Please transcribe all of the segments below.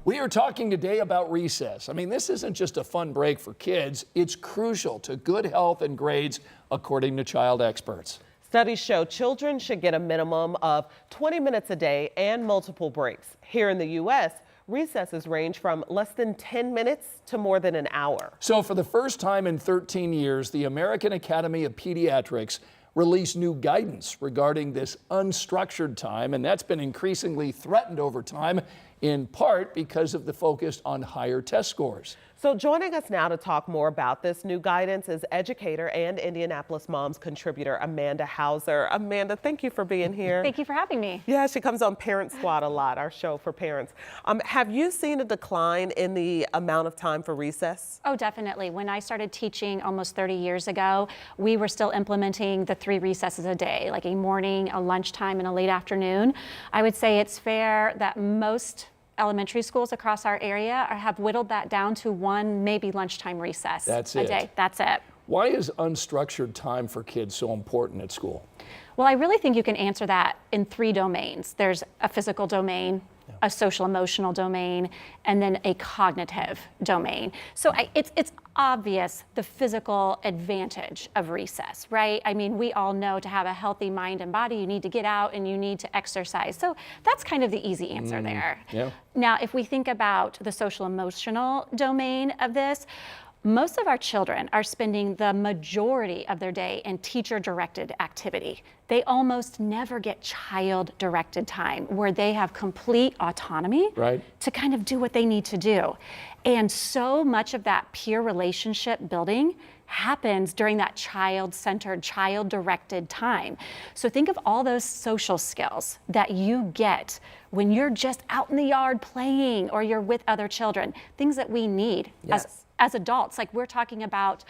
We are talking today about recess. I mean, this isn't just a fun break for kids. It's crucial to good health and grades, according to child experts. Studies show children should get a minimum of 20 minutes a day and multiple breaks. Here in the U.S., recesses range from less than 10 minutes to more than an hour. So for the first time in 13 years, the American Academy of Pediatrics released new guidance regarding this unstructured time, and that's been increasingly threatened over time, in part because of the focus on higher test scores. So joining us now to talk more about this new guidance is educator and Indianapolis Moms contributor Amanda Hauser. Amanda, thank you for being here. Thank you for having me. Yeah, she comes on Parent Squad a lot, our show for parents. Have you seen a decline in the amount of time for recess? Oh, definitely. When I started teaching almost 30 years ago, we were still implementing the 3 recesses a day, like a morning, a lunchtime, and a late afternoon. I would say it's fair that most elementary schools across our area have whittled that down to 1, maybe lunchtime recess a day. That's it. Why is unstructured time for kids so important at school? Well, I really think you can answer that in 3 domains. There's a physical domain, a social emotional domain, and then a cognitive domain. So it's obvious the physical advantage of recess, right? I mean, we all know to have a healthy mind and body, you need to get out and you need to exercise. So that's kind of the easy answer there. Yeah. Now, if we think about the social emotional domain of this, most of our children are spending the majority of their day in teacher-directed activity. They almost never get child-directed time where they have complete autonomy to kind of do what they need to do. And so much of that peer relationship building happens during that child-centered, child-directed time. So think of all those social skills that you get when you're just out in the yard playing or you're with other children, things that we need as adults. Like we're talking about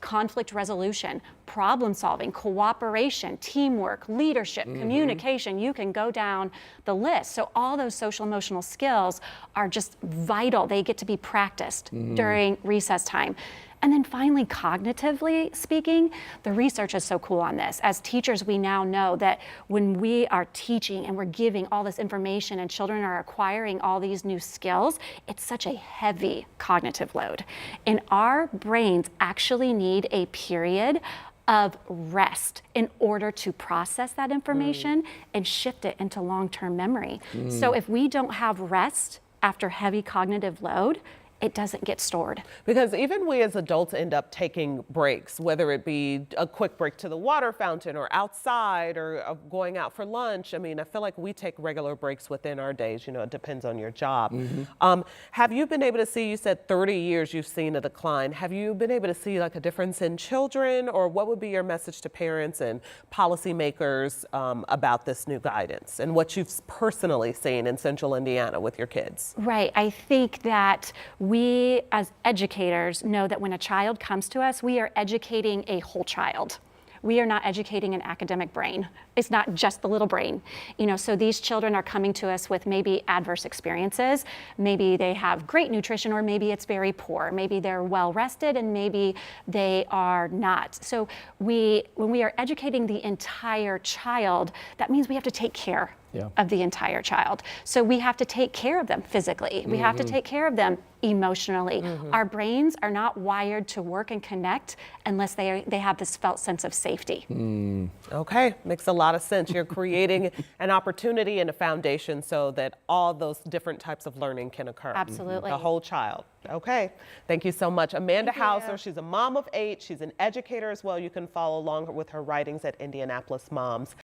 conflict resolution, problem solving, cooperation, teamwork, leadership, communication. You can go down the list. So all those social emotional skills are just vital. They get to be practiced during recess time. And then finally, cognitively speaking, the research is so cool on this. As teachers, we now know that when we are teaching and we're giving all this information and children are acquiring all these new skills, it's such a heavy cognitive load. And our brains actually need a period of rest in order to process that information and shift it into long-term memory. So if we don't have rest after heavy cognitive load, it doesn't get stored. Because even we as adults end up taking breaks, whether it be a quick break to the water fountain or outside or going out for lunch. I mean, I feel like we take regular breaks within our days. You know, it depends on your job. Have you been able to see, you said 30 years you've seen a decline. Have you been able to see like a difference in children, or what would be your message to parents and policymakers about this new guidance and what you've personally seen in Central Indiana with your kids? Right. I think that we as educators know that when a child comes to us, we are educating a whole child. We are not educating an academic brain. It's not just the little brain. You know, so these children are coming to us with maybe adverse experiences. Maybe they have great nutrition, or maybe it's very poor. Maybe they're well rested and maybe they are not. So when we are educating the entire child, that means we have to take care of the entire child. So we have to take care of them physically. We have to take care of them emotionally. Our brains are not wired to work and connect unless they have this felt sense of safety. Okay, makes a lot of sense. You're creating an opportunity and a foundation so that all those different types of learning can occur. Absolutely. The whole child. Okay, thank you so much. Amanda Hauser, she's a mom of 8. She's an educator as well. You can follow along with her writings at Indianapolis Moms.